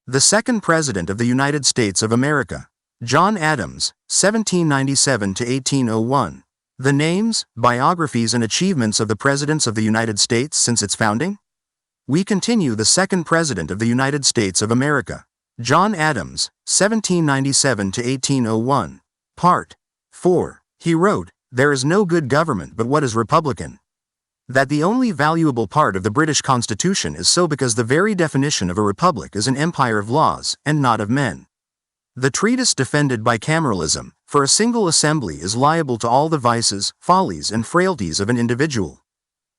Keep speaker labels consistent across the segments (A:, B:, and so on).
A: The second President of the United States of America, John Adams, 1797 to 1801. The names, biographies and achievements of the Presidents of the United States since its founding? We continue the second President of the United States of America, John Adams, 1797 to 1801. Part 4. He wrote, "There is no good government but what is republican." That the only valuable part of the British Constitution is so because the very definition of a republic is an empire of laws, and not of men. The treatise defended bicameralism, for a single assembly is liable to all the vices, follies and frailties of an individual.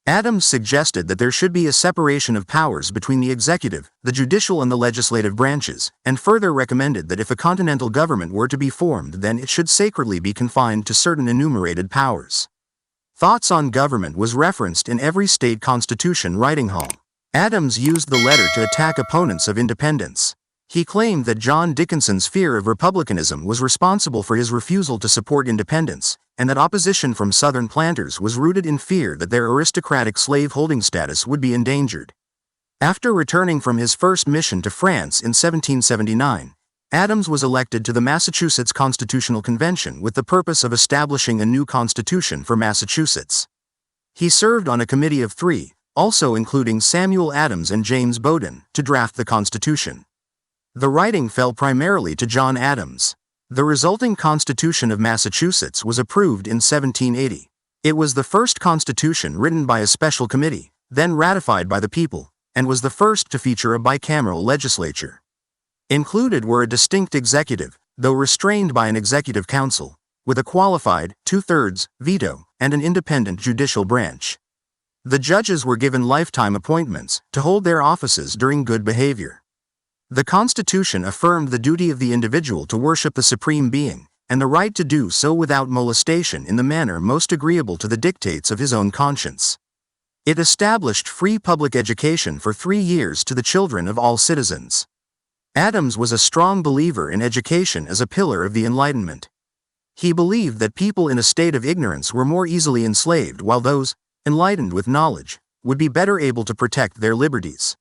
A: Adams suggested that there should be a separation of powers between the executive, the judicial and the legislative branches, and further recommended that if a continental government were to be formed then it should sacredly be confined to certain enumerated powers. Thoughts on government was referenced in every state constitution writing home. Adams used the letter to attack opponents of independence. He claimed that John Dickinson's fear of republicanism was responsible for his refusal to support independence, and that opposition from Southern planters was rooted in fear that their aristocratic slave-holding status would be endangered. After returning from his first mission to France in 1779, Adams was elected to the Massachusetts Constitutional Convention with the purpose of establishing a new constitution for Massachusetts. He served on a committee of 3, also including Samuel Adams and James Bowdoin, to draft the Constitution. The writing fell primarily to John Adams. The resulting Constitution of Massachusetts was approved in 1780. It was the first constitution written by a special committee, then ratified by the people, and was the first to feature a bicameral legislature. Included were a distinct executive, though restrained by an executive council, with a qualified, 2/3, veto, and an independent judicial branch. The judges were given lifetime appointments to hold their offices during good behavior. The Constitution affirmed the duty of the individual to worship the Supreme Being, and the right to do so without molestation in the manner most agreeable to the dictates of his own conscience. It established free public education for 3 years to the children of all citizens. Adams was a strong believer in education as a pillar of the Enlightenment. He believed that people in a state of ignorance were more easily enslaved while those, enlightened with knowledge, would be better able to protect their liberties.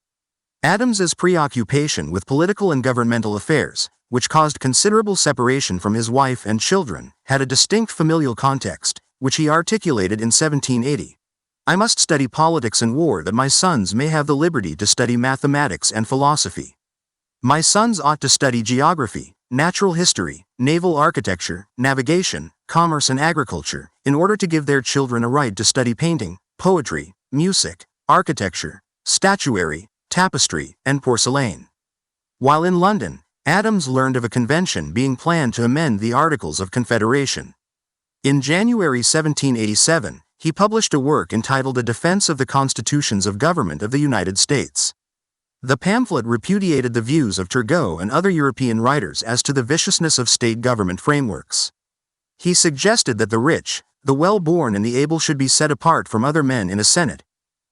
A: Adams's preoccupation with political and governmental affairs, which caused considerable separation from his wife and children, had a distinct familial context, which he articulated in 1780. "I must study politics and war that my sons may have the liberty to study mathematics and philosophy. My sons ought to study geography, natural history, naval architecture, navigation, commerce and agriculture, in order to give their children a right to study painting, poetry, music, architecture, statuary, tapestry, and porcelain." While in London, Adams learned of a convention being planned to amend the Articles of Confederation. In January 1787, he published a work entitled A Defense of the Constitutions of Government of the United States. The pamphlet repudiated the views of Turgot and other European writers as to the viciousness of state government frameworks. He suggested that the rich, the well-born and the able should be set apart from other men in a Senate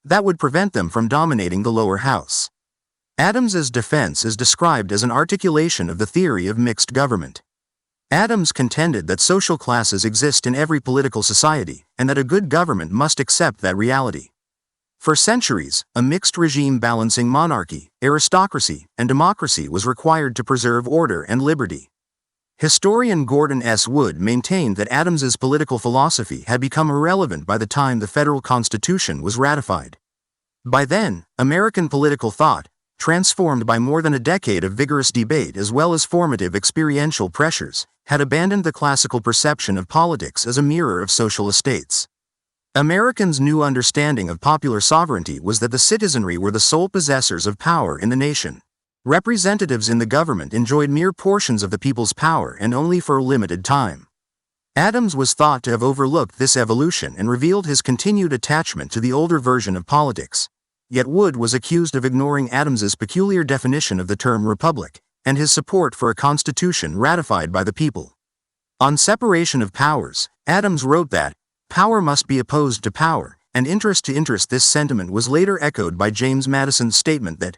A: that would prevent them from dominating the lower house. Adams's defense is described as an articulation of the theory of mixed government. Adams contended that social classes exist in every political society, and that a good government must accept that reality. For centuries, a mixed regime balancing monarchy, aristocracy, and democracy was required to preserve order and liberty. Historian Gordon S. Wood maintained that Adams's political philosophy had become irrelevant by the time the federal Constitution was ratified. By then, American political thought, transformed by more than a decade of vigorous debate as well as formative experiential pressures, had abandoned the classical perception of politics as a mirror of social estates. Americans' new understanding of popular sovereignty was that the citizenry were the sole possessors of power in the nation. Representatives in the government enjoyed mere portions of the people's power and only for a limited time. Adams was thought to have overlooked this evolution and revealed his continued attachment to the older version of politics. Yet Wood was accused of ignoring Adams's peculiar definition of the term republic, and his support for a constitution ratified by the people. On separation of powers, Adams wrote that, "Power must be opposed to power, and interest to interest." This sentiment was later echoed by James Madison's statement that,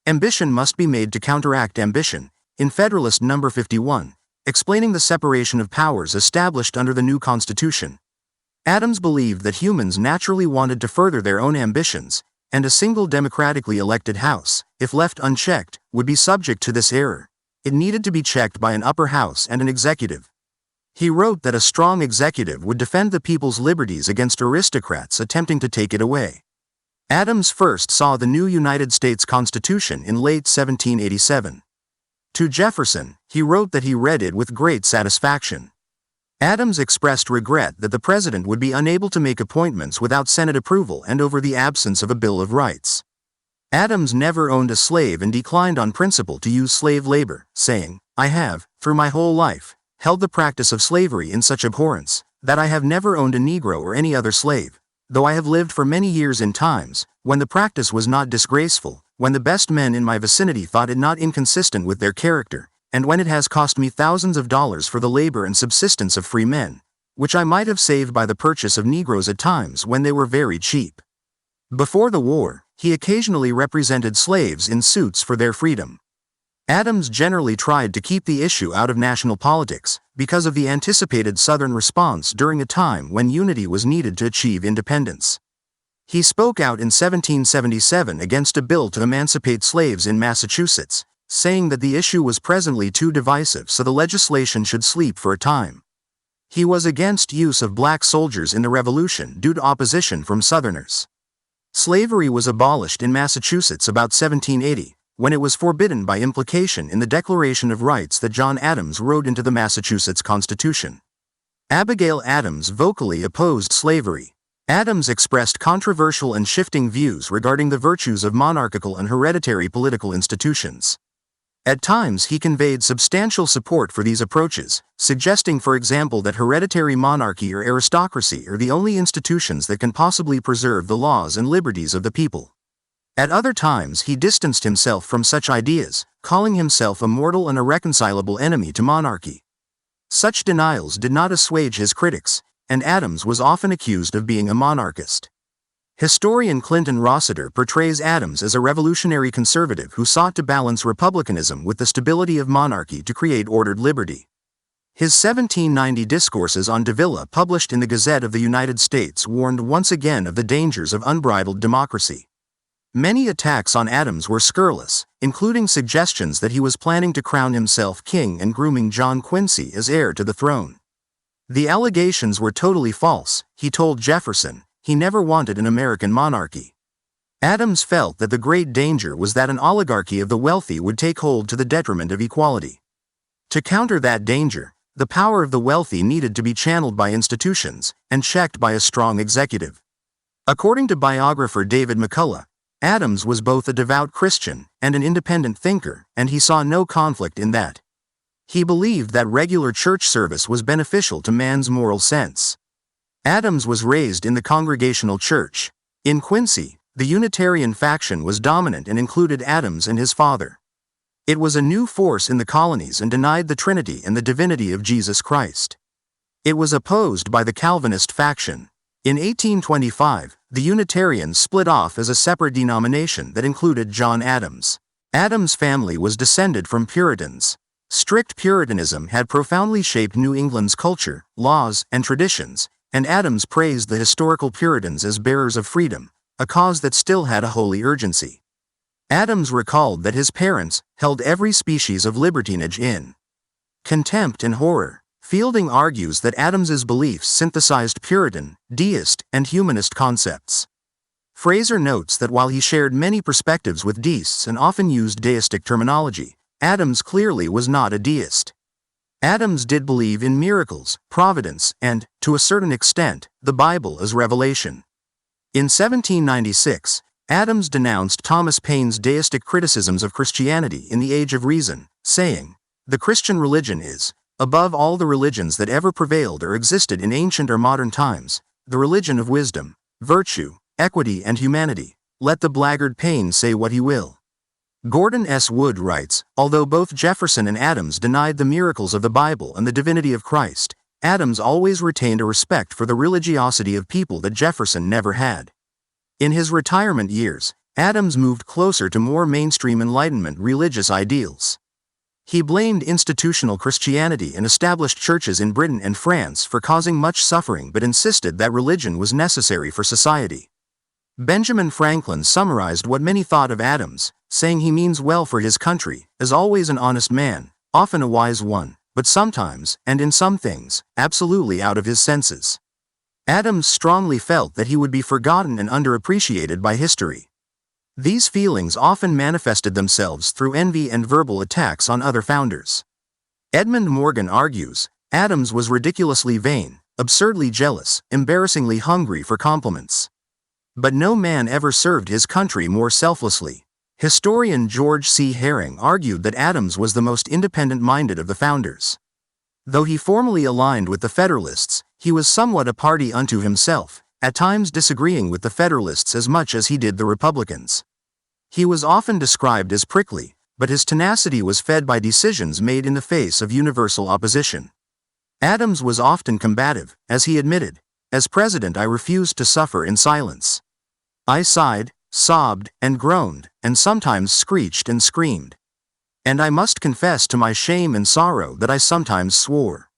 A: "Ambition must be made to counteract ambition," in Federalist No. 51, explaining the separation of powers established under the new Constitution. Adams believed that humans naturally wanted to further their own ambitions, and a single democratically elected House, if left unchecked, would be subject to this error. It needed to be checked by an upper house and an executive. He wrote that a strong executive would defend the people's liberties against aristocrats attempting to take it away. Adams first saw the new United States Constitution in late 1787. To Jefferson, he wrote that he read it with great satisfaction. Adams expressed regret that the president would be unable to make appointments without Senate approval and over the absence of a Bill of Rights. Adams never owned a slave and declined on principle to use slave labor, saying, "I have, through my whole life, held the practice of slavery in such abhorrence, that I have never owned a Negro or any other slave, though I have lived for many years in times, when the practice was not disgraceful, when the best men in my vicinity thought it not inconsistent with their character, and when it has cost me thousands of dollars for the labor and subsistence of free men, which I might have saved by the purchase of Negroes at times when they were very cheap." Before the war, he occasionally represented slaves in suits for their freedom. Adams generally tried to keep the issue out of national politics, because of the anticipated Southern response during a time when unity was needed to achieve independence. He spoke out in 1777 against a bill to emancipate slaves in Massachusetts, saying that the issue was presently too divisive so the legislation should sleep for a time. He was against use of black soldiers in the Revolution due to opposition from Southerners. Slavery was abolished in Massachusetts about 1780, when it was forbidden by implication in the Declaration of Rights that John Adams wrote into the Massachusetts Constitution. Abigail Adams vocally opposed slavery. Adams expressed controversial and shifting views regarding the virtues of monarchical and hereditary political institutions. At times he conveyed substantial support for these approaches, suggesting for example that hereditary monarchy or aristocracy are the only institutions that can possibly preserve the laws and liberties of the people. At other times he distanced himself from such ideas, calling himself a mortal and irreconcilable enemy to monarchy. Such denials did not assuage his critics, and Adams was often accused of being a monarchist. Historian Clinton Rossiter portrays Adams as a revolutionary conservative who sought to balance republicanism with the stability of monarchy to create ordered liberty. His 1790 discourses on Davila, published in the Gazette of the United States, warned once again of the dangers of unbridled democracy. Many attacks on Adams were scurrilous, including suggestions that he was planning to crown himself king and grooming John Quincy as heir to the throne. The allegations were totally false, he told Jefferson. He never wanted an American monarchy. Adams felt that the great danger was that an oligarchy of the wealthy would take hold to the detriment of equality. To counter that danger, the power of the wealthy needed to be channeled by institutions and checked by a strong executive. According to biographer David McCullough, Adams was both a devout Christian and an independent thinker, and he saw no conflict in that. He believed that regular church service was beneficial to man's moral sense. Adams was raised in the Congregational Church. In Quincy, the Unitarian faction was dominant and included Adams and his father. It was a new force in the colonies and denied the Trinity and the divinity of Jesus Christ. It was opposed by the Calvinist faction. In 1825, the Unitarians split off as a separate denomination that included John Adams. Adams' family was descended from Puritans. Strict Puritanism had profoundly shaped New England's culture, laws, and traditions, and Adams praised the historical Puritans as bearers of freedom, a cause that still had a holy urgency. Adams recalled that his parents held every species of libertinage in contempt and horror. Fielding argues that Adams's beliefs synthesized Puritan, deist, and humanist concepts. Fraser notes that while he shared many perspectives with deists and often used deistic terminology, Adams clearly was not a deist. Adams did believe in miracles, providence, and, to a certain extent, the Bible as revelation. In 1796, Adams denounced Thomas Paine's deistic criticisms of Christianity in The Age of Reason, saying, "The Christian religion is, above all the religions that ever prevailed or existed in ancient or modern times, the religion of wisdom, virtue, equity, and humanity. Let the blackguard Paine say what he will." Gordon S. Wood writes, although both Jefferson and Adams denied the miracles of the Bible and the divinity of Christ, Adams always retained a respect for the religiosity of people that Jefferson never had. In his retirement years, Adams moved closer to more mainstream Enlightenment religious ideals. He blamed institutional Christianity and established churches in Britain and France for causing much suffering but insisted that religion was necessary for society. Benjamin Franklin summarized what many thought of Adams, saying he means well for his country, is always an honest man, often a wise one, but sometimes, and in some things, absolutely out of his senses. Adams strongly felt that he would be forgotten and underappreciated by history. These feelings often manifested themselves through envy and verbal attacks on other founders. Edmund Morgan argues, Adams was ridiculously vain, absurdly jealous, embarrassingly hungry for compliments. But no man ever served his country more selflessly. Historian George C. Herring argued that Adams was the most independent-minded of the founders. Though he formally aligned with the Federalists, he was somewhat a party unto himself, at times disagreeing with the Federalists as much as he did the Republicans. He was often described as prickly, but his tenacity was fed by decisions made in the face of universal opposition. Adams was often combative, as he admitted, "As president I refused to suffer in silence. I sighed, sobbed, and groaned, and sometimes screeched and screamed. And I must confess to my shame and sorrow that I sometimes swore."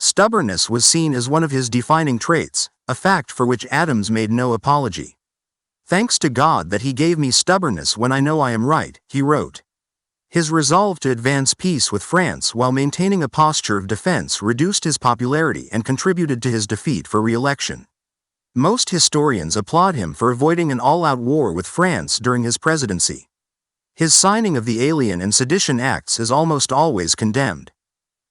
A: Stubbornness was seen as one of his defining traits, a fact for which Adams made no apology. "Thanks to God that he gave me stubbornness when I know I am right," he wrote. His resolve to advance peace with France while maintaining a posture of defense reduced his popularity and contributed to his defeat for re-election. Most historians applaud him for avoiding an all-out war with France during his presidency. His signing of the Alien and Sedition Acts is almost always condemned.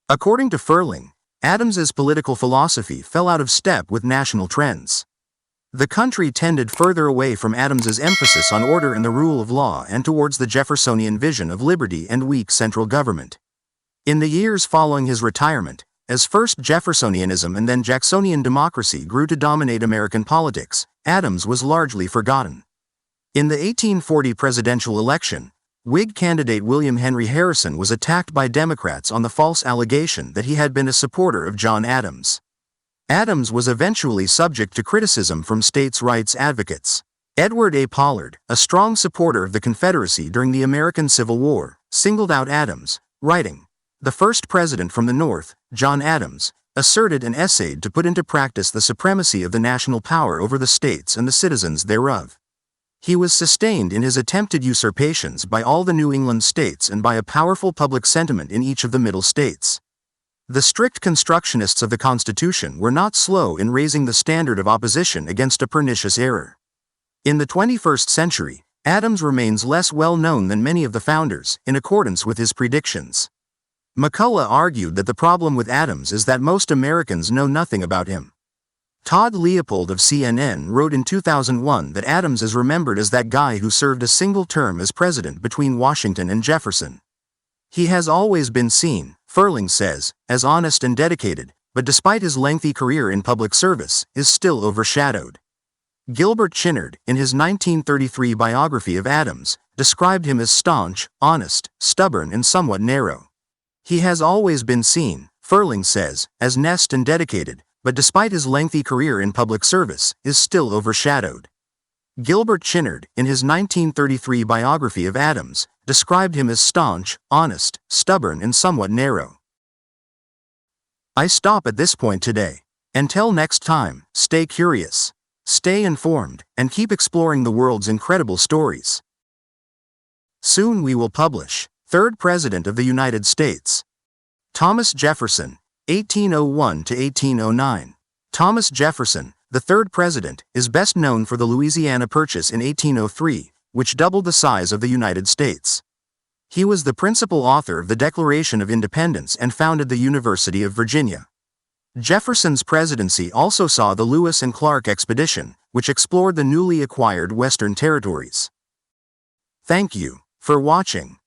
A: According to Ferling, Adams's political philosophy fell out of step with national trends. The country tended further away from Adams's emphasis on order and the rule of law and towards the Jeffersonian vision of liberty and weak central government. In the years following his retirement, as first Jeffersonianism and then Jacksonian democracy grew to dominate American politics, Adams was largely forgotten. In the 1840 presidential election, Whig candidate William Henry Harrison was attacked by Democrats on the false allegation that he had been a supporter of John Adams. Adams was eventually subject to criticism from states' rights advocates. Edward A. Pollard, a strong supporter of the Confederacy during the American Civil War, singled out Adams, writing, "The first president from the North, John Adams, asserted and essayed to put into practice the supremacy of the national power over the states and the citizens thereof. He was sustained in his attempted usurpations by all the New England states and by a powerful public sentiment in each of the Middle states. The strict constructionists of the Constitution were not slow in raising the standard of opposition against a pernicious error." In the 21st century, Adams remains less well known than many of the founders, in accordance with his predictions. McCullough argued that the problem with Adams is that most Americans know nothing about him. Todd Leopold of CNN wrote in 2001 that Adams is remembered as that guy who served a single term as president between Washington and Jefferson. "He has always been seen," Ferling says, "as honest and dedicated, but despite his lengthy career in public service, is still overshadowed." Gilbert Chinard, in his 1933 biography of Adams, described him as staunch, honest, stubborn and somewhat narrow. "He has always been seen," Ferling says, "as honest and dedicated, but despite his lengthy career in public service, is still overshadowed." Gilbert Chinard, in his 1933 biography of Adams, described him as staunch, honest, stubborn and somewhat narrow. I stop at this point today. Until next time, stay curious, stay informed, and keep exploring the world's incredible stories. Soon we will publish Third President of the United States. Thomas Jefferson, 1801 to 1809. Thomas Jefferson, the third president, is best known for the Louisiana Purchase in 1803, which doubled the size of the United States. He was the principal author of the Declaration of Independence and founded the University of Virginia. Jefferson's presidency also saw the Lewis and Clark Expedition, which explored the newly acquired Western territories. Thank you for watching.